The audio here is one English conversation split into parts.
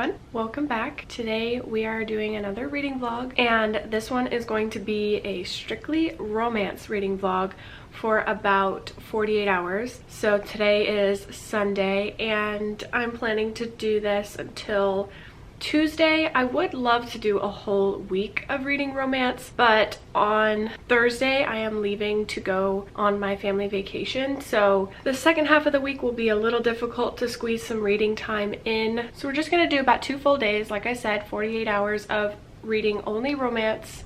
everyone, welcome back. Today we are doing another reading vlog, and this one is going to be a strictly romance reading vlog for about 48 hours. So today is Sunday and I'm planning to do this until Tuesday. I would love to do a whole week of reading romance, but on Thursday I am leaving to go on my family vacation, so the second half of the week will be a little difficult to squeeze some reading time in. So we're just gonna do about 2 full days, like I said, 48 hours of reading only romance.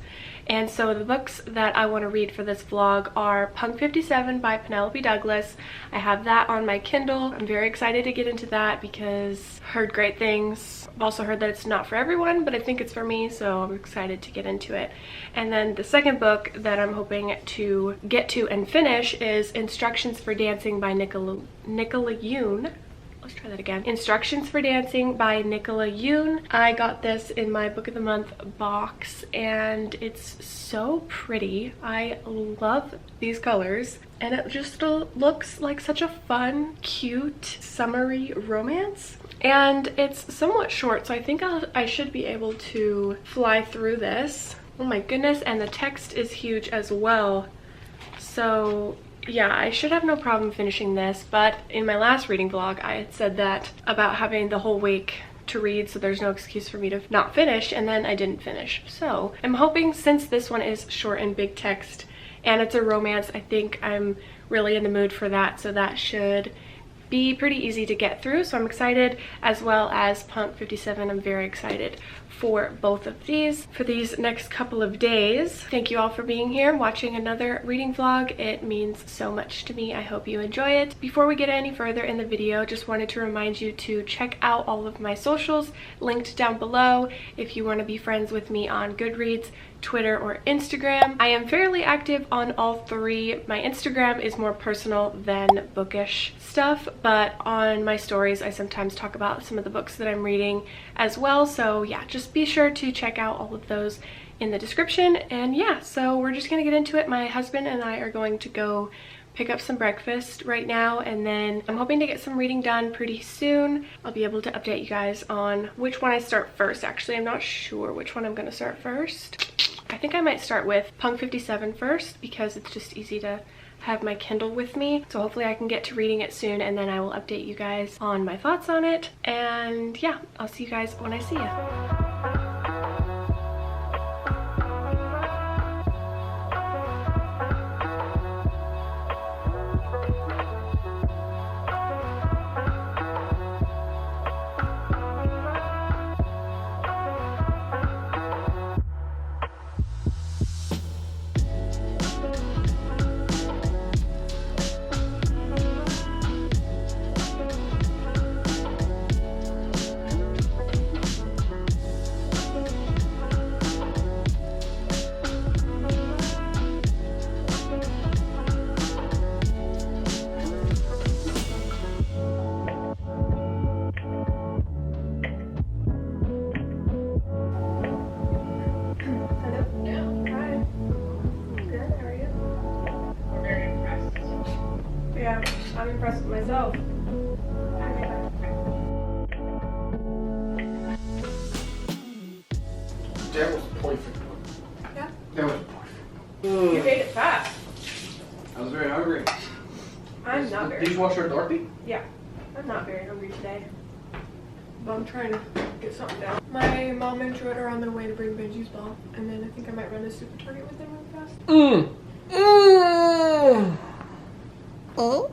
And so the books that I want to read for this vlog are Punk 57 by Penelope Douglas. I have that on my Kindle. I'm very excited to get into that because I've heard great things. I've also heard that it's not for everyone, but I think it's for me, so I'm excited to get into it. And then the second book that I'm hoping to get to and finish is Instructions for Dancing by Nicola Yoon. Let's try that again. Instructions for Dancing by Nicola Yoon. I got this in my Book of the Month box and it's so pretty. I love these colors and it just looks like such a fun, cute, summery romance. And it's somewhat short, so I think I should be able to fly through this. Oh my goodness, and the text is huge as well. So yeah, I should have no problem finishing this, but in my last reading vlog, I had said that about having the whole week to read, so there's no excuse for me to not finish, and then I didn't finish. So I'm hoping, since this one is short and big text, and it's a romance, I think I'm really in the mood for that, so that should be pretty easy to get through. So I'm excited, as well as Punk 57. I'm very excited for both of these for these next couple of days. Thank you all for being here watching another reading vlog. It means so much to me. I hope you enjoy it. Before we get any further in the video, just wanted to remind you to check out all of my socials linked down below if you want to be friends with me on Goodreads, Twitter, or Instagram. I am fairly active on all three. My Instagram is more personal than bookish stuff, but on my stories I sometimes talk about some of the books that I'm reading as well. So yeah, just be sure to check out all of those in the description. And yeah, so we're just gonna get into it. My husband and I are going to go pick up some breakfast right now, and then I'm hoping to get some reading done pretty soon. I'll be able to update you guys on which one I start first. Actually, I'm not sure which one I'm gonna start first. I think I might start with Punk 57 first because it's just easy to have my Kindle with me. So hopefully I can get to reading it soon, and then I will update you guys on my thoughts on it. And yeah, I'll see you guys when I see you. Yeah, I'm impressed with myself. That was perfect. Yeah? That was perfect. You ate it fast. I was very hungry. I'm not very. Did you wash your Dorothy? Yeah, I'm not very hungry today. But I'm trying to get something down. My mom and Jordan are on their way to bring Benji's ball, and then I think I might run to Super Target with them real fast. Oh?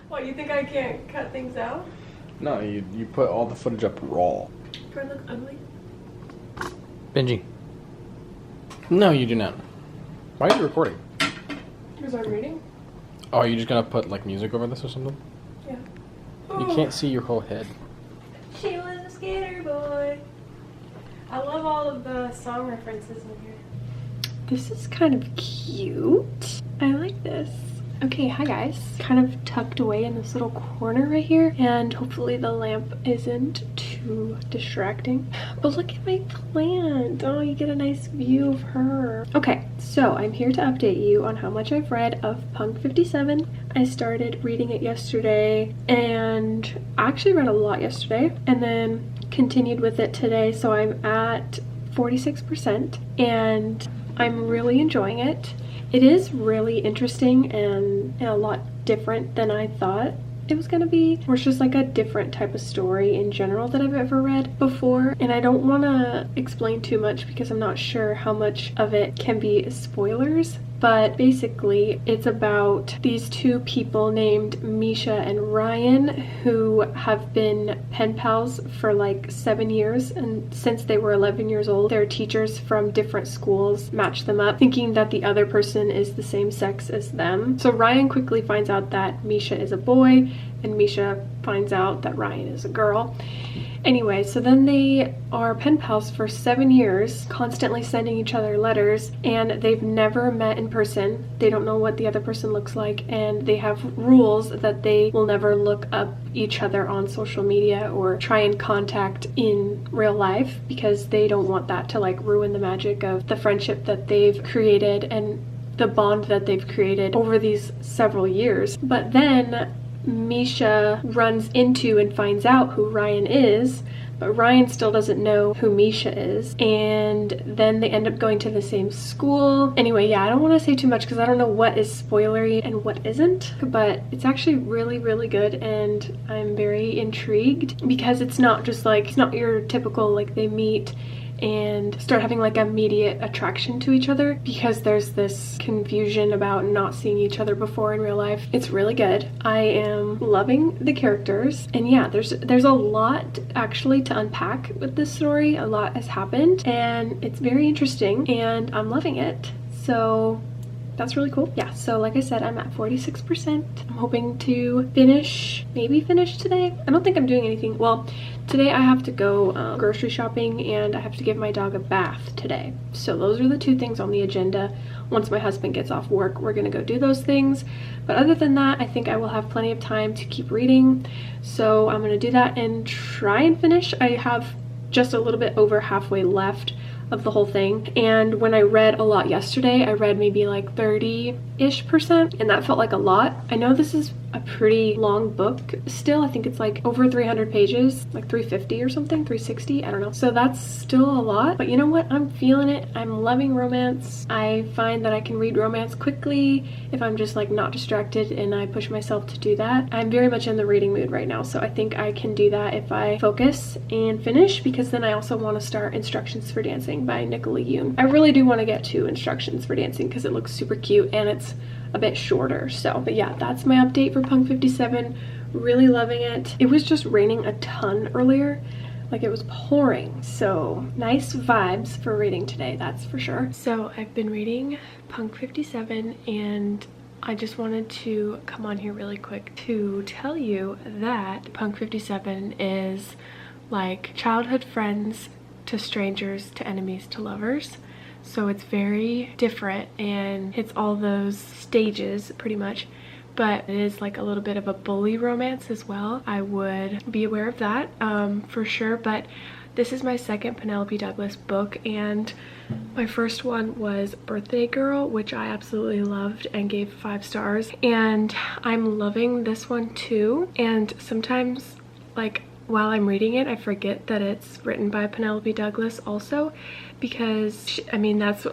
What, you think I can't cut things out? No, you put all the footage up raw. Do I look ugly? Benji. No, you do not. Why are you recording? Because I'm reading? Oh, are you just gonna put like music over this or something? Yeah. You can't see your whole head. She was a skater boy. I love all of the song references in here. This is kind of cute. I like this. Okay, hi guys. Kind of tucked away in this little corner right here, and hopefully the lamp isn't too too distracting. But look at my plant. Oh, you get a nice view of her. Okay, so I'm here to update you on how much I've read of Punk 57. I started reading it yesterday, and I actually read a lot yesterday and then continued with it today. So I'm at 46% and I'm really enjoying it. It is really interesting and a lot different than I thought it was gonna be. Or it's just like a different type of story in general that I've ever read before. And I don't want to explain too much because I'm not sure how much of it can be spoilers. But basically, it's about these two people named Misha and Ryan who have been pen pals for like 7 years, and since they were 11 years old, their teachers from different schools match them up, thinking that the other person is the same sex as them. So Ryan quickly finds out that Misha is a boy, and Misha finds out that Ryan is a girl. Anyway, so then they are pen pals for 7 years, constantly sending each other letters, and they've never met in person. They don't know what the other person looks like, and they have rules that they will never look up each other on social media or try and contact in real life, because they don't want that to like ruin the magic of the friendship that they've created and the bond that they've created over these several years. But then Misha runs into and finds out who Ryan is, but Ryan still doesn't know who Misha is, and then they end up going to the same school. Anyway, yeah, I don't want to say too much because I don't know what is spoilery and what isn't, but it's actually really, really good, and I'm very intrigued because it's not just like, it's not your typical like they meet and start having like immediate attraction to each other, because there's this confusion about not seeing each other before in real life. It's really good. I am loving the characters, and yeah, there's a lot actually to unpack with this story. A lot has happened and it's very interesting and I'm loving it. So that's really cool. Yeah, so like I said, I'm at 46%. I'm hoping to maybe finish today. I don't think I'm doing anything. Well, today I have to go grocery shopping and I have to give my dog a bath today. So those are the two things on the agenda. Once my husband gets off work, we're gonna go do those things. But other than that, I think I will have plenty of time to keep reading. So I'm gonna do that and try and finish. I have just a little bit over halfway left of the whole thing, and when I read a lot yesterday, I read maybe like 30-ish%, and that felt like a lot. I know this is a pretty long book still. I think it's like over 300 pages, like 350 or something, 360, I don't know. So that's still a lot, but you know what? I'm feeling it. I'm loving romance. I find that I can read romance quickly if I'm just like not distracted and I push myself to do that. I'm very much in the reading mood right now, so I think I can do that if I focus and finish, because then I also want to start Instructions for Dancing by Nicola Yoon. I really do want to get to Instructions for Dancing because it looks super cute and it's a bit shorter. So, but yeah, that's my update for Punk 57. Really loving it. It was just raining a ton earlier, like it was pouring, so nice vibes for reading today, that's for sure. So I've been reading Punk 57 and I just wanted to come on here really quick to tell you that Punk 57 is like childhood friends to strangers to enemies to lovers. So it's very different and it's all those stages pretty much, but it is like a little bit of a bully romance as well. I would be aware of that for sure, but this is my second Penelope Douglas book, and my first one was Birthday Girl, which I absolutely loved and gave 5 stars, and I'm loving this one too. And sometimes like while I'm reading it, I forget that it's written by Penelope Douglas also, because I mean that's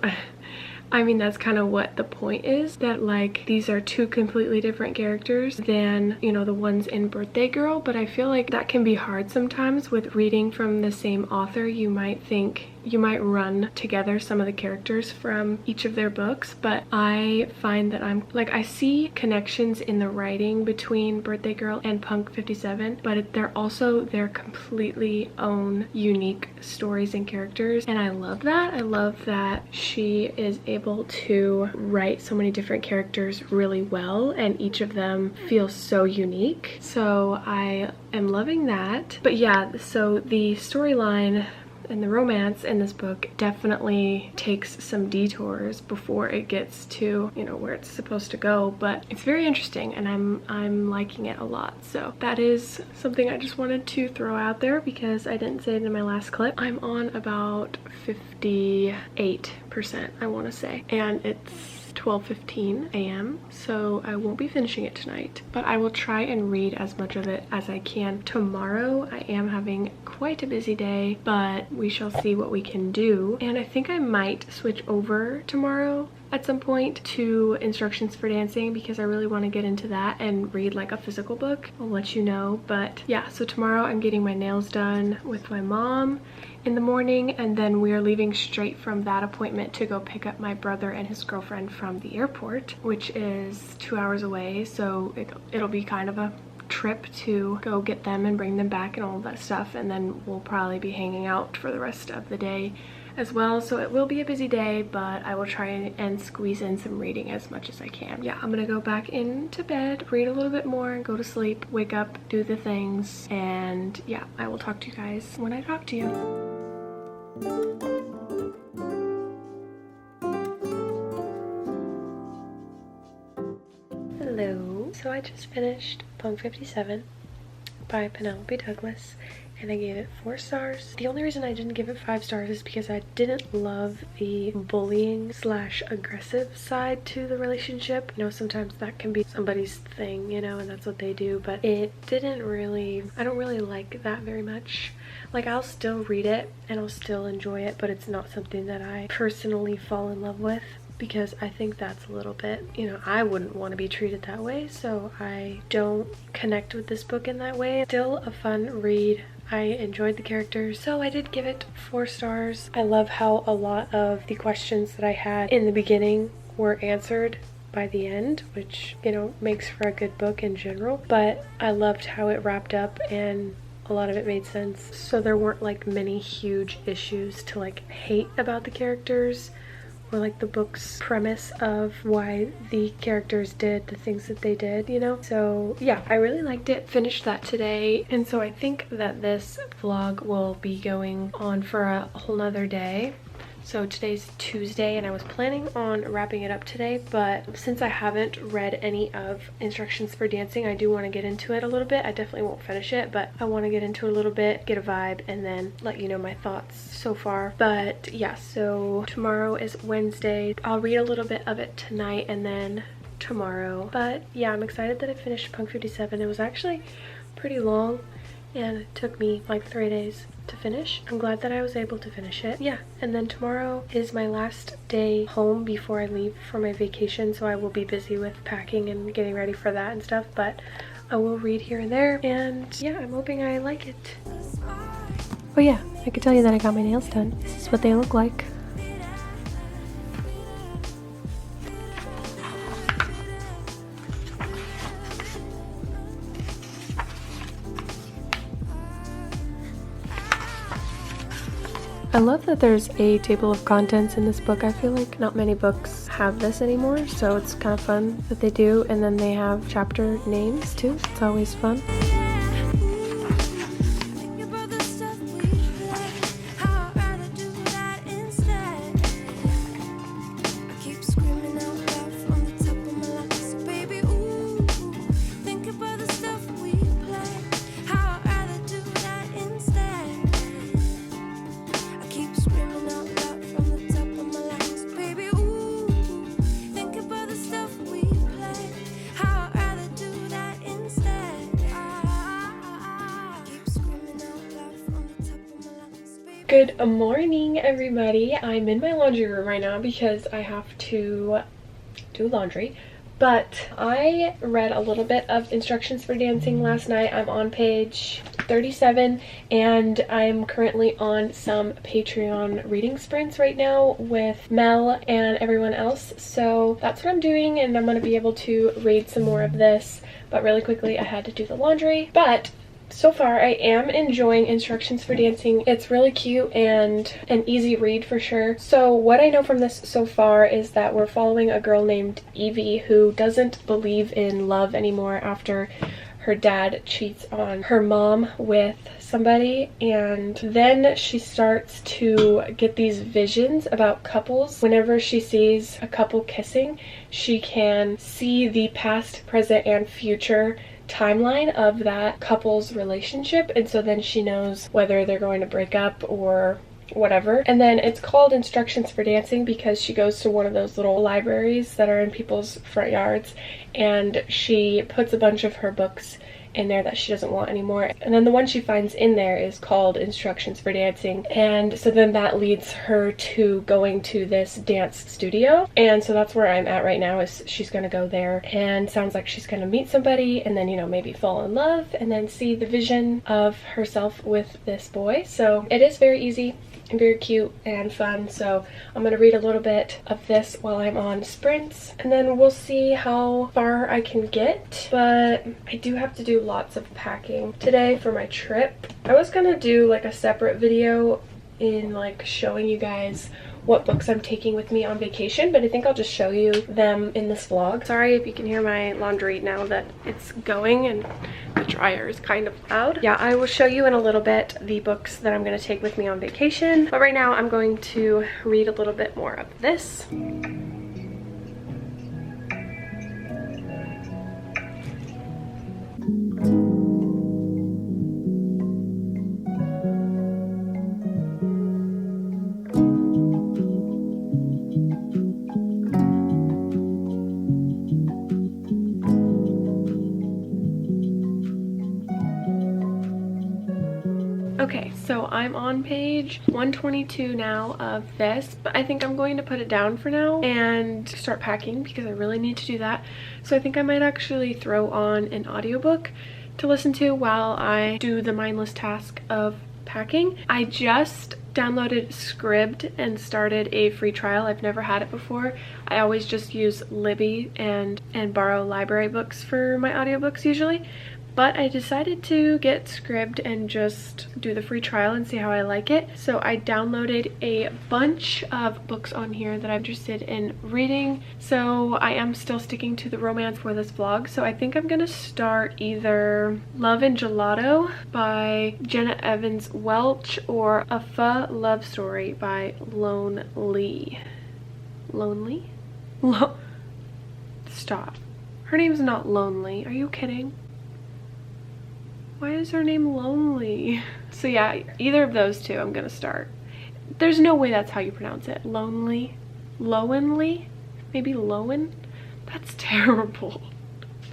kind of what the point is, that like these are two completely different characters than, you know, the ones in Birthday Girl. But I feel like that can be hard sometimes with reading from the same author. You might think you might run together some of the characters from each of their books, but I find that I see connections in the writing between Birthday Girl and Punk 57, but they're also their completely own unique stories and characters, and I love that. I love that she is able to write so many different characters really well, and each of them feels so unique. So I am loving that. But yeah, so the storyline And the romance in this book definitely takes some detours before it gets to, you know, where it's supposed to go, but it's very interesting and I'm liking it a lot. So that is something I just wanted to throw out there because I didn't say it in my last clip. I'm on about 58%, I want to say, and it's 12:15 a.m. so I won't be finishing it tonight, but I will try and read as much of it as I can tomorrow. I am having quite a busy day, but we shall see what we can do, and I think I might switch over tomorrow at some point to Instructions for Dancing because I really want to get into that and read like a physical book. I'll let you know. But yeah, so tomorrow I'm getting my nails done with my mom in the morning, and then we are leaving straight from that appointment to go pick up my brother and his girlfriend from the airport, which is 2 hours away, so it'll be kind of a trip to go get them and bring them back and all of that stuff, and then we'll probably be hanging out for the rest of the day as well. So it will be a busy day, but I will try and squeeze in some reading as much as I can. Yeah, I'm gonna go back into bed, read a little bit more, go to sleep, wake up, do the things, and yeah, I will talk to you guys when I talk to you. Hello. So I just finished Punk 57 by Penelope Douglas, and I gave it 4 stars. The only reason I didn't give it 5 stars is because I didn't love the bullying / aggressive side to the relationship. You know, sometimes that can be somebody's thing, you know, and that's what they do, but it didn't really, I don't really like that very much. Like, I'll still read it and I'll still enjoy it, but it's not something that I personally fall in love with, because I think that's a little bit, you know, I wouldn't want to be treated that way, so I don't connect with this book in that way. Still a fun read. I enjoyed the characters, so I did give it 4 stars. I love how a lot of the questions that I had in the beginning were answered by the end, which, you know, makes for a good book in general, but I loved how it wrapped up and a lot of it made sense. So there weren't like many huge issues to like hate about the characters, or like the book's premise of why the characters did the things that they did, you know? So yeah, I really liked it. Finished that today, and so I think that this vlog will be going on for a whole nother day. So today's Tuesday and I was planning on wrapping it up today, but since I haven't read any of Instructions for Dancing, I do want to get into it a little bit. I definitely won't finish it, but I want to get into it a little bit, get a vibe, and then let you know my thoughts so far. But yeah, so tomorrow is Wednesday. I'll read a little bit of it tonight and then tomorrow. But yeah, I'm excited that I finished Punk 57. It was actually pretty long and it took me like 3 days to finish. I'm glad that I was able to finish it. Yeah, and then tomorrow is my last day home before I leave for my vacation, so I will be busy with packing and getting ready for that and stuff, but I will read here and there, and yeah, I'm hoping I like it. Oh yeah, I could tell you that I got my nails done. This is what they look like. I love that there's a table of contents in this book. I feel like not many books have this anymore, so it's kind of fun that they do. And then they have chapter names too. It's always fun. Good morning, everybody. I'm in my laundry room right now because I have to do laundry, but I read a little bit of Instructions for Dancing last night. I'm on page 37 and I'm currently on some Patreon reading sprints right now with Mel and everyone else, so that's what I'm doing, and I'm going to be able to read some more of this, but really quickly I had to do the laundry. But so far, I am enjoying Instructions for Dancing. It's really cute and an easy read for sure. So what I know from this so far is that we're following a girl named Evie who doesn't believe in love anymore after her dad cheats on her mom with somebody, and then she starts to get these visions about couples. Whenever she sees a couple kissing, she can see the past, present, and future timeline of that couple's relationship, and so then she knows whether they're going to break up or whatever. And then it's called Instructions for Dancing because she goes to one of those little libraries that are in people's front yards, and she puts a bunch of her books in there that she doesn't want anymore, and then the one she finds in there is called Instructions for Dancing. And so then that leads her to going to this dance studio, and so that's where I'm at right now. Is she's gonna go there, and sounds like she's gonna meet somebody, and then, you know, maybe fall in love, and then see the vision of herself with this boy. So it is very easy and very cute and fun. So I'm gonna read a little bit of this while I'm on sprints, and then we'll see how far I can get. But I do have to do lots of packing today for my trip. I was gonna do like a separate video in like showing you guys what books I'm taking with me on vacation, but I think I'll just show you them in this vlog. Sorry if you can hear my laundry now that it's going and the dryer is kind of loud. Yeah, I will show you in a little bit the books that I'm going to take with me on vacation, but right now I'm going to read a little bit more of this. Okay, so I'm on page 122 now of this, but I think I'm going to put it down for now and start packing because I really need to do that. So I think I might actually throw on an audiobook to listen to while I do the mindless task of packing. I just downloaded Scribd and started a free trial. I've never had it before. I always just use Libby and borrow library books for my audiobooks usually. But I decided to get Scribd and just do the free trial and see how I like it. So I downloaded a bunch of books on here that I'm interested in reading. So I am still sticking to the romance for this vlog. So I think I'm gonna start either Love and Gelato by Jenna Evans Welch or A Pho Love Story by Lonely. Lonely? Stop. Her name's not Lonely. Are you kidding? Why is her name Lonely? So yeah, either of those two I'm gonna start. There's no way that's how you pronounce it. Lonely? Lowenly? Maybe Lowen? That's terrible.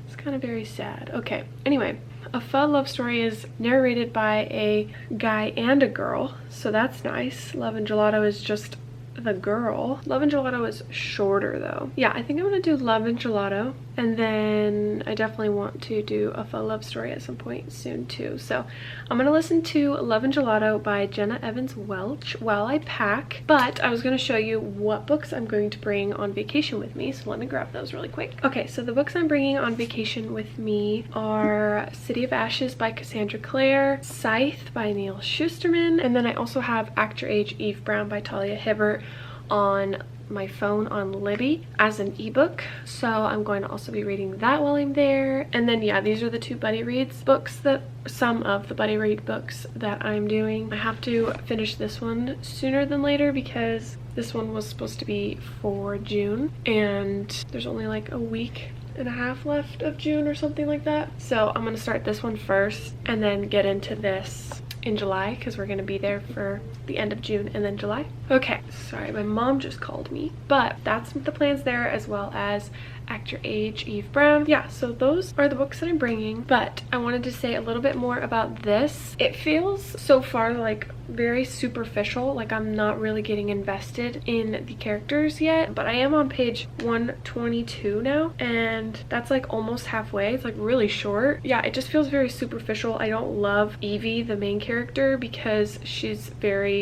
It's kind of very sad. Okay, anyway. A Pho Love Story is narrated by a guy and a girl, so that's nice. Love and Gelato is just the girl. Love and Gelato is shorter though. Yeah, I think I'm gonna do Love and Gelato, and then I definitely want to do A Pho Love Story at some point soon too. So I'm gonna listen to Love and Gelato by Jenna Evans Welch while I pack, but I was gonna show you what books I'm going to bring on vacation with me, so let me grab those really quick. Okay, so the books I'm bringing on vacation with me are City of Ashes by Cassandra Clare, Scythe by Neal Shusterman, and then I also have Act Your Age Eve Brown by Talia Hibbert on my phone on Libby as an ebook, so I'm going to also be reading that while I'm there. And then yeah, these are the two buddy reads books, that some of the buddy read books that I'm doing. I have to finish this one sooner than later because this one was supposed to be for June and there's only like a week and a half left of June or something like that. So I'm gonna start this one first and then get into this in July because we're gonna be there for the end of June and then July. Okay, sorry, my mom just called me, but that's the plans there, as well as Act Your Age Eve Brown. Yeah, so those are the books that I'm bringing, but I wanted to say a little bit more about this. It feels so far like very superficial, like I'm not really getting invested in the characters yet, but I am on page 122 now, and that's like almost halfway. It's like really short. Yeah, it just feels very superficial. I don't love Evie, the main character, because she's very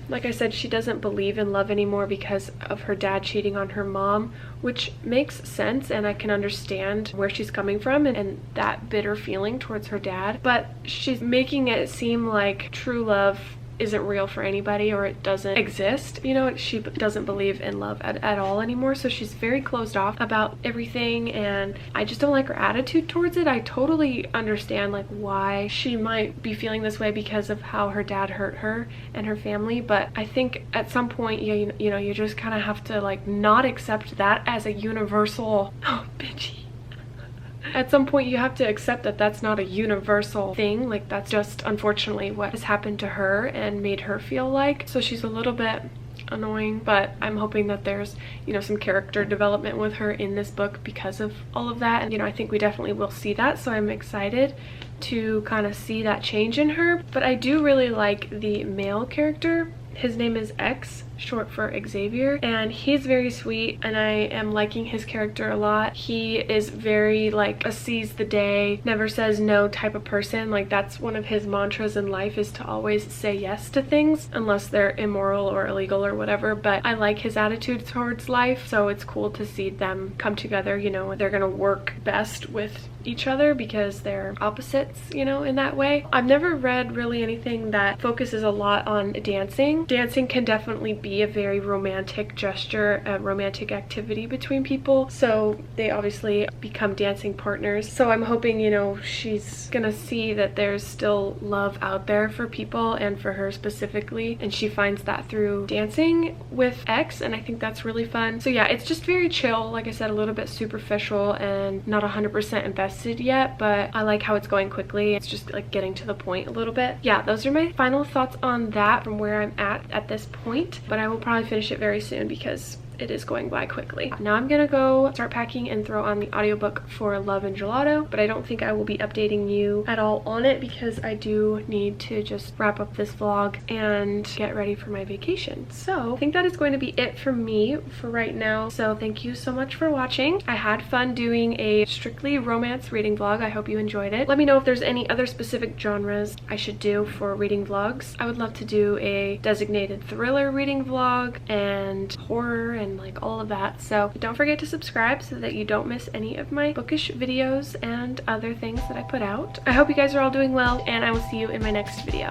like I said, she doesn't believe in love anymore because of her dad cheating on her mom, which makes sense, and I can understand where she's coming from and that bitter feeling towards her dad, but she's making it seem like true love isn't real for anybody, or it doesn't exist. You know, she doesn't believe in love at all anymore, so she's very closed off about everything, and I just don't like her attitude towards it. I totally understand like why she might be feeling this way because of how her dad hurt her and her family, but I think at some point, yeah, you know, you just kind of have to like not accept that as a universal bitchy. At some point you have to accept that that's not a universal thing. Like, that's just unfortunately what has happened to her and made her feel like. So she's a little bit annoying, but I'm hoping that there's, you know, some character development with her in this book because of all of that. And, you know, I think we definitely will see that, so I'm excited to kind of see that change in her. But I do really like the male character. His name is X, short for Xavier, and he's very sweet, and I am liking his character a lot. He is very like a seize the day, never says no type of person. Like, that's one of his mantras in life, is to always say yes to things unless they're immoral or illegal or whatever. But I like his attitude towards life, so it's cool to see them come together. You know, they're gonna work best with each other because they're opposites, you know, in that way. I've never read really anything that focuses a lot on dancing. Dancing can definitely be a very romantic gesture, a romantic activity between people, so they obviously become dancing partners. So I'm hoping, you know, she's gonna see that there's still love out there for people and for her specifically, and she finds that through dancing with X, and I think that's really fun. So yeah, it's just very chill, like I said, a little bit superficial and not 100% invested yet, but I like how it's going quickly. It's just like getting to the point a little bit. Yeah, those are my final thoughts on that from where I'm at this point, but I will probably finish it very soon because it is going by quickly. Now I'm gonna go start packing and throw on the audiobook for Love and Gelato, but I don't think I will be updating you at all on it because I do need to just wrap up this vlog and get ready for my vacation. So I think that is going to be it for me for right now. So thank you so much for watching. I had fun doing a strictly romance reading vlog. I hope you enjoyed it. Let me know if there's any other specific genres I should do for reading vlogs. I would love to do a designated thriller reading vlog and horror and like all of that. So don't forget to subscribe so that you don't miss any of my bookish videos and other things that I put out. I hope you guys are all doing well, and I will see you in my next video.